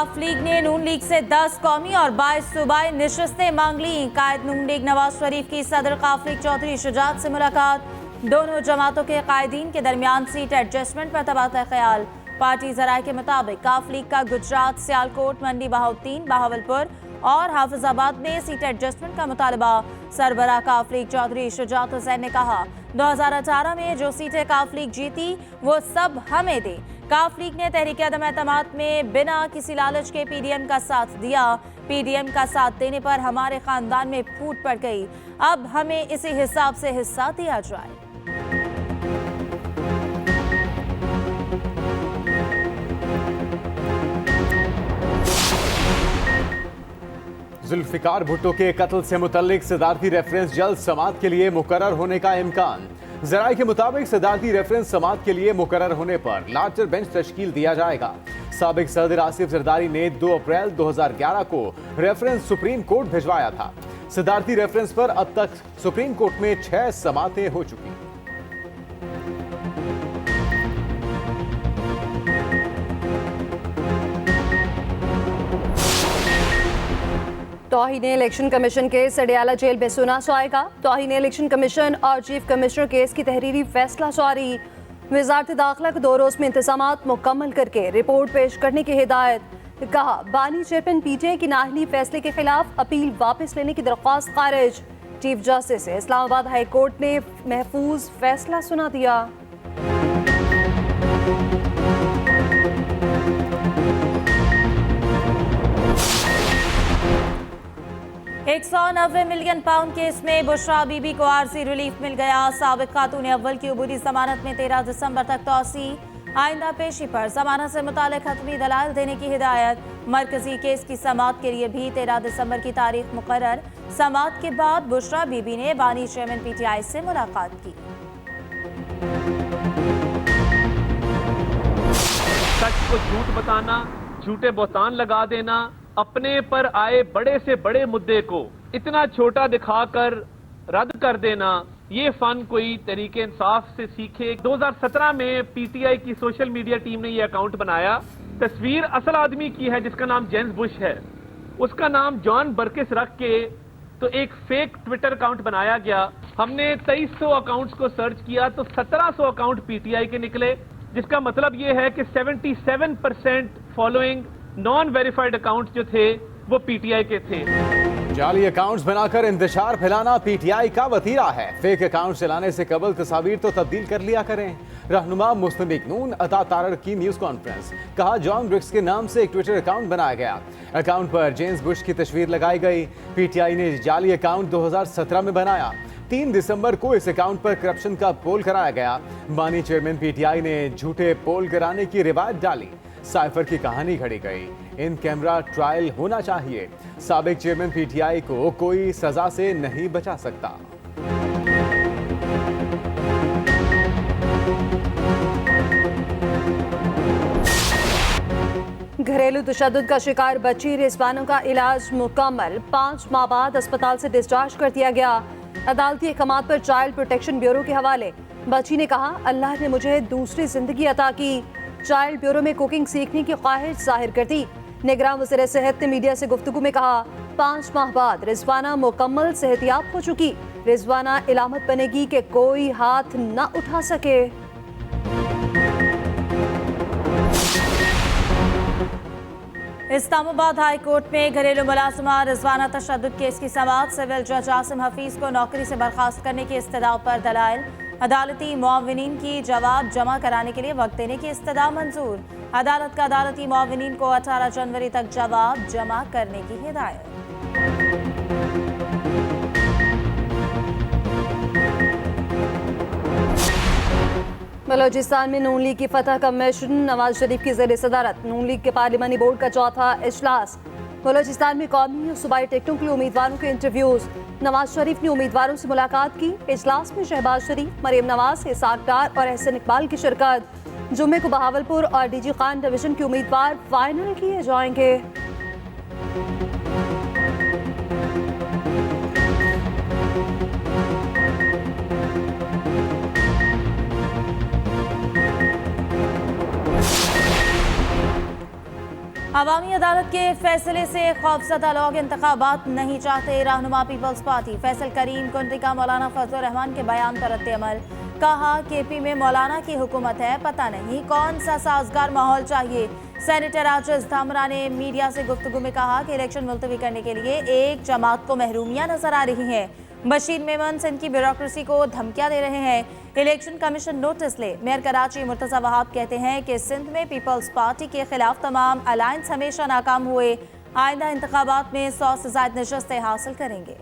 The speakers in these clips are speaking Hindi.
काफ लीग ने नून लीग से 10 कौमी और 22 सूबाई निशस्तें मांग ली। कायद नून लीग नवाज शरीफ की सदर काफ लीग चौधरी शुजात से मुलाकात। दोनों जमातों के कायदीन के दरमियान सीट एडजस्टमेंट पर तबादला ख्याल। पार्टी जराये के मुताबिक काफ लीग का गुजरात, सियालकोट, मंडी बहाउद्दीन, बहावलपुर और हाफिजाबाद में सीट एडजस्टमेंट का मुतालबा। सरबराह काफ लीग चौधरी शुजात हुसैन ने कहा, 2018 में जो सीटें काफ लीग जीती वो सब हमें दे। काफ लीग ने तहरीक अदम एतमाद में बिना किसी लालच के पीडीएम का साथ दिया। पीडीएम का साथ देने पर हमारे खानदान में फूट पड़ गई। अब हमें इसी हिसाब से हिस्सा दिया जाए। जुल्फिकार भुट्टो के कत्ल से मुतल्लिक सदारती रेफरेंस जल्द समाअत के लिए मुकर्रर होने का इम्कान। जराये के मुताबिक सदारती रेफरेंस समाअत के लिए मुकर्रर होने पर लार्जर बेंच तश्कील दिया जाएगा। साबिक सदर आसिफ जरदारी ने 2 अप्रैल 2011 को रेफरेंस सुप्रीम कोर्ट भिजवाया था। सदारती रेफरेंस पर अब तक सुप्रीम कोर्ट में 6 समाअतें हो चुकी। तौहीन election commission case Adiala jail बेसुना जाएगा। तौहीन इलेक्शन कमीशन और चीफ कमिश्नर केस की तहरीरी फैसला जारी। वजारत दाखिला को 2 रोज में इंतजामात मुकम्मल करके रिपोर्ट पेश करने की हिदायत। कहा, बानी चेयरमैन पीटीआई की नाअहली फैसले के खिलाफ अपील वापस लेने की दरख्वास्त खारिज। Chief justice Islamabad high court ने महफूज फैसला सुना दिया। 190 मिलियन पाउंड केस में बुशरा बीबी को आर्जी रिलीफ मिल गया। साबिक खातून अव्वल की अबूरी जमानत में 13 दिसंबर तक तौसी। आइंदा पेशी पर जमानत से मुतालिक हतमी दलाइल देने की हिदायत। मरकजी केस की समाअत के लिए भी 13 दिसंबर की तारीख मुकर्रर। समाअत के बाद बुशरा बीबी ने बानी चेयरमैन पीटीआई से मुलाकात की। सच को झूठ बताना, झूठे बहतान लगा देना, अपने पर आए बड़े से बड़े मुद्दे को इतना छोटा दिखाकर रद्द कर देना, ये फन कोई तरीके इंसाफ से सीखे। 2017 में पीटीआई की सोशल मीडिया टीम ने ये अकाउंट बनाया। तस्वीर असल आदमी की है जिसका नाम जेम्स बुश है, उसका नाम जॉन बर्किस रख के तो एक फेक ट्विटर अकाउंट बनाया गया। हमने 2300 अकाउंट्स को सर्च किया तो 1700 अकाउंट पीटीआई के निकले, जिसका मतलब ये है कि 77% फॉलोइंग नॉन वेरीफाइड अकाउंट जो थे वो पीटीआई के थे। जाली अकाउंट्स बनाकर इंतशार फैलाना पीटीआई का वतीरा है। फेक अकाउंट चलाने से कबल तस्वीर तो तब्दील कर लिया करें। रहनुमा मुस्लिम लीग नून अता तारड़ की न्यूज कॉन्फ्रेंस। कहा, जॉन ब्रिक्स के नाम से एक ट्विटर अकाउंट बनाया गया। अकाउंट पर जेम्स बुश की तस्वीर लगाई गई। पीटीआई ने जाली अकाउंट 2017 में बनाया। 3 दिसंबर को इस अकाउंट पर करप्शन का पोल कराया गया। बानी चेयरमैन पीटीआई ने झूठे पोल कराने की रिवायत डाली। साइफर की कहानी घड़ी गई। इन कैमरा ट्रायल होना चाहिए। साबिक चेयरमैन पीटीआई को कोई सजा से नहीं बचा सकता। घरेलू तशद्दुद का शिकार बच्ची रिजवाना का इलाज मुकम्मल। 5 माह बाद अस्पताल से डिस्चार्ज कर दिया गया। अदालती अहकामात पर चाइल्ड प्रोटेक्शन ब्यूरो के हवाले। बच्ची ने कहा, अल्लाह ने मुझे दूसरी जिंदगी अता की। चाइल्ड ब्यूरो में कुकिंग सीखने की ख्वाहिश जाहिर कर दी। निगरान वज़ीर सेहत ने मीडिया से गुफ्तगू में कहा, 5 माह बाद रिजवाना मुकम्मल सेहतियाब हो चुकी। रिजवाना इलामत बनेगी कि कोई हाथ न उठा सके। इस्लामाबाद हाई कोर्ट में घरेलू मुलाजिमा रिजवाना तशद्दुद केस की समाअत। सिविल जज आसिम हफीज को नौकरी से बर्खास्त करने की इस्तदा पर दलाइल। अदालती मुआविनीन की जवाब जमा कराने के लिए वक्त देने की इस्तदा मंजूर। अदालत का अदालती मुआविनीन को 18 जनवरी तक जवाब जमा करने की हिदायत। बलोचिस्तान में नून लीग की फतह का मिशन। नवाज शरीफ की ज़ेर सदारत नून लीग के पार्लिमानी बोर्ड का चौथा इजलास। बलोचिस्तान में कौमी और सूबाई टिकटों के लिए उम्मीदवारों के इंटरव्यूज। नवाज शरीफ ने उम्मीदवारों से मुलाकात की। इजलास में शहबाज शरीफ, मरियम नवाज, इसाक डार और एहसन इकबाल की शिरकत। जुम्मे को बहावलपुर और डीजी खान डिवीजन के उम्मीदवार फाइनल किए जाएंगे। अवामी अदालत के फैसले से खौफजदा लोग इंतखाबात नहीं चाहते। रहनुमा पीपल्स पार्टी फैसल करीम कुंटी का मौलाना फजल रहमान के बयान पर रद्द-ए-अमल। कहा केपी में मौलाना की हुकूमत है, पता नहीं कौन सा साजगार माहौल चाहिए। सेनेटर आजिज धामरा ने मीडिया से गुफ्तगू में कहा कि इलेक्शन मुलतवी करने के लिए एक जमात को महरूमियां नजर आ रही हैं। बशीर मेमन सिंध की ब्यूरोक्रेसी को धमकियां दे रहे हैं। इलेक्शन कमीशन नोटिस ले। मेयर कराची मुर्तजा वहाब कहते हैं कि सिंध में पीपल्स पार्टी के खिलाफ तमाम अलायंस हमेशा नाकाम हुए। आइंदा इंतखाबात में 100 से ज्यादा नशस्तें हासिल करेंगे।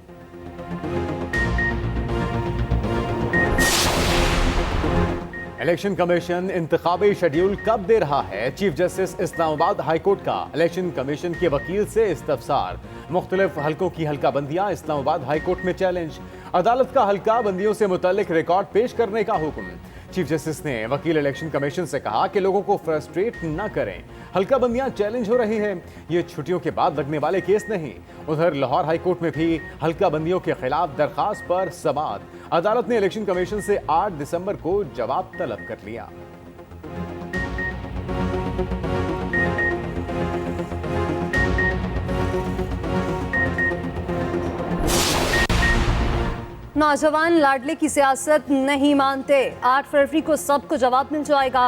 इलेक्शन कमीशन इंतखाबी शेड्यूल कब दे रहा है? चीफ जस्टिस इस्लामाबाद हाईकोर्ट का इलेक्शन कमीशन के वकील से इस्तफसार। मुख्तलिफ हल्कों की हल्का बंदियां इस्लामाबाद हाईकोर्ट में चैलेंज। अदालत का हल्का बंदियों से मुतल्लिक रिकॉर्ड पेश करने का हुक्म। चीफ जस्टिस ने वकील इलेक्शन कमीशन से कहा कि लोगों को फ्रस्ट्रेट न करें। हल्का बंदियां चैलेंज हो रही हैं, ये छुट्टियों के बाद लगने वाले केस नहीं। उधर लाहौर हाईकोर्ट में भी हल्का बंदियों के खिलाफ दरखास्त पर समाअत। अदालत ने इलेक्शन कमीशन से 8 दिसंबर को जवाब तलब कर लिया। नौजवान लाडले की सियासत नहीं मानते। 8 फरवरी को सबको जवाब मिल जाएगा।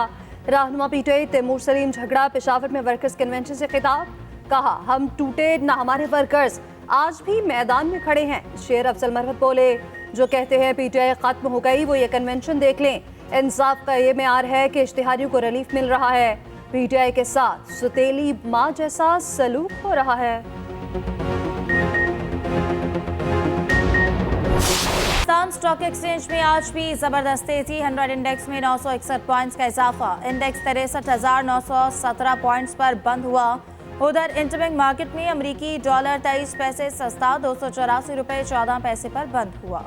रहनुमा पीटे तैमूर सलीम झगड़ा पेशावर में वर्कर्स कन्वेंशन से खिताब। कहा हम टूटे न हमारे वर्कर्स आज भी मैदान में खड़े हैं। शेर अफजल मरहत बोले जो कहते हैं पीटीआई खत्म हो गई वो ये कन्वेंशन देख लें। इंसाफ का ये मेयार है कि इश्तिहारियों को रिलीफ मिल रहा है। पीटीआई के साथ सुतेली माँ जैसा सलूक हो रहा है। स्टॉक एक्सचेंज में आज भी जबरदस्त तेजी। 100 इंडेक्स में 961 पॉइंट्स का इजाफा। इंडेक्स 63,917 पॉइंट्स पर बंद हुआ। उधर इंटरबैंक मार्केट में अमेरिकी डॉलर 23 पैसे सस्ता 284 रुपए 14 पैसे पर बंद हुआ।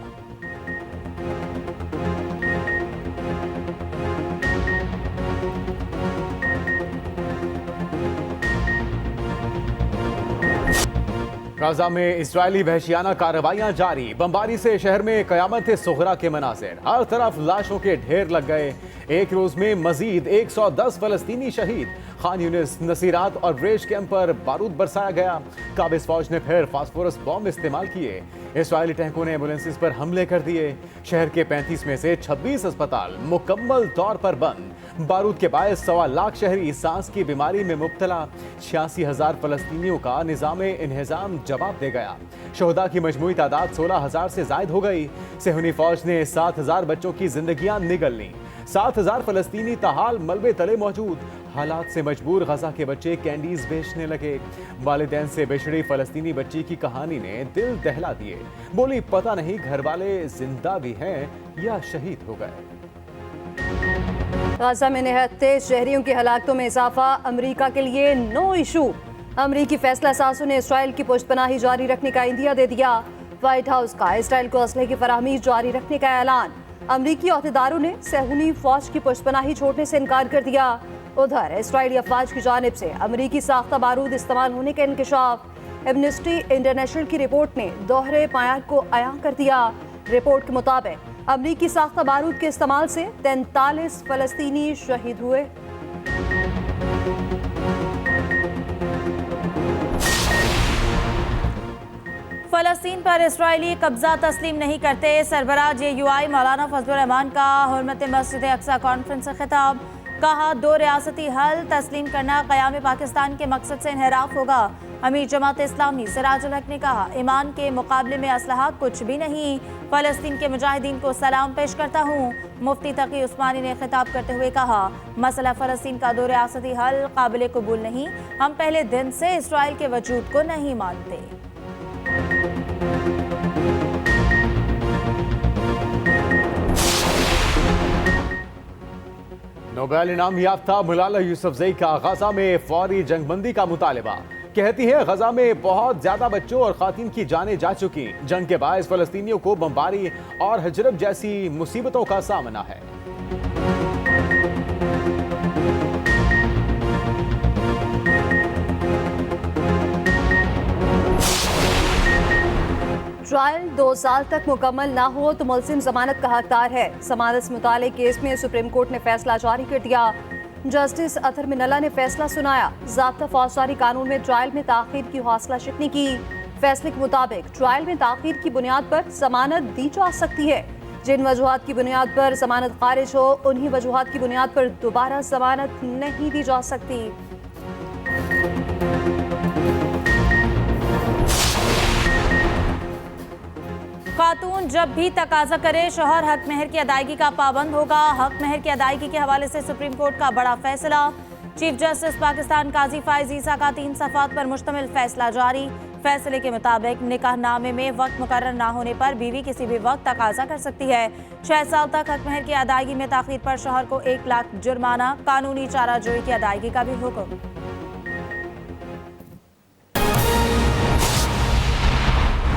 गाजा में इजरायली वहशियाना कार्रवाइयां जारी। बमबारी से शहर में कयामत सुगरा के मनाज़िर। हर तरफ लाशों के ढेर लग गए। एक रोज में मजीद 110 फलस्तीनी शहीद। खान यूनिस, नसीरात और ब्रेश कैंप पर बारूद बरसाया गया। काबिज फौज ने फिर फास्फोरस बॉम्ब इस्तेमाल किए। इसराइली टैंकों ने एम्बुलेंसेस पर हमले कर दिए। शहर के 35 में से 26 अस्पताल मुकम्मल तौर पर बंद। बारूद के बायस 1.25 लाख शहरी सांस की बीमारी में मुब्तला। 86,000 फलस्तीनियों का निज़ाम इंहिज़ाम जवाब दे गया। शोहदा की मजमूई तादाद 16,000 से जायद हो गई। सेहूनी फौज ने 7,000 बच्चों की जिंदगियां निगल लीं। 7,000 फलस्तीनी ताहाल मलबे तले मौजूद। हालात से मजबूर गजा के बच्चे कैंडीज बेचने लगे। वालिदैन से बिछड़ी फलस्तीनी बच्ची की कहानी ने दिल दहला दिए। बोली पता नहीं घर वाले जिंदा भी हैं या शहीद हो गए। गाजा में निहायत तेज शहरियों की हलाकतों में इजाफा। अमेरिका के लिए नो इशू। अमेरिकी फैसला साजों ने इसराइल की पुष्टपनाही जारी रखने का इंदिया दे दिया। व्हाइट हाउस का इसराइल को असलहे की फराहमी जारी रखने का ऐलान। अमेरिकी अहदेदारों ने सेहूनी फौज की पुष्टपनाही छोड़ने से इनकार कर दिया। उधर इसराइली अफवाज की जानिब से अमेरिकी साख्ता बारूद इस्तेमाल होने का इंकशाफ। एमनेस्टी इंटरनेशनल की रिपोर्ट ने दोहरे पायार को अयां कर दिया। रिपोर्ट के मुताबिक अमेरिकी साख्ता बारूद के इस्तेमाल से 43 फलस्तीनी शहीद हुए। फलस्तीन पर इसराइली कब्जा तस्लीम नहीं करते। सरबराह JUI मौलाना फजल रहमान का हुर्मत मस्जिद अक्सा कॉन्फ्रेंस से खिताब। कहा 2 रियासती हल तस्लीम करना क़याम पाकिस्तान के मकसद से इन्हिराफ होगा। अमीर जमात इस्लामी सिराजुल हक ने कहा ईमान के मुकाबले में असलहा कुछ भी नहीं। फलस्तीन के मुजाहिदीन को सलाम पेश करता हूँ। मुफ्ती तकी उस्मानी ने खिताब करते हुए कहा मसला फलस्तीन का 2 रियासती हल काबिल कबूल नहीं। हम पहले दिन से इसराइल के वजूद को नहीं मानते। नोबेल इनाम याफ्ता मलाला यूसुफजई का गजा में फौरी जंगबंदी का मुतालबा। कहती है गजा में बहुत ज्यादा बच्चों और खातिन की जानें जा चुकी। जंग के बायस फलस्तीनियों को बमबारी और हिजरत जैसी मुसीबतों का सामना है। ट्रायल 2 साल तक मुकम्मल ना हो तो मुलजिम जमानत का हकदार है। जमानत से मुतालिक केस में सुप्रीम कोर्ट ने फैसला जारी कर दिया। जस्टिस अतहर मिनल्ला ने फैसला सुनाया। ज़ाब्ता फौजदारी कानून में ट्रायल में ताखीर की हौसला शिकनी की। फैसले के मुताबिक ट्रायल में ताखीर की बुनियाद पर जमानत दी जा सकती है। जिन वजूहात की बुनियाद पर जमानत खारिज हो, उन्हीं वजूहात की बुनियाद पर दोबारा जमानत नहीं दी जा सकती। खातून जब भी तकाजा करे, शौहर हक महर की अदायगी का पाबंद होगा। हक महर की अदायगी के हवाले से सुप्रीम कोर्ट का बड़ा फैसला। चीफ जस्टिस पाकिस्तान काजी फाइज ईसा का 3 सफ़ात पर मुश्तमिल फैसला जारी। फैसले के मुताबिक निकाहनामे में वक्त मुकर्रर ना होने पर बीवी किसी भी वक्त तकाजा कर सकती है। 6 साल तक हक महर की अदायगी में ताखीर पर शौहर को 1 लाख जुर्माना, कानूनी चाराजोई की अदायगी का भी हुक्म।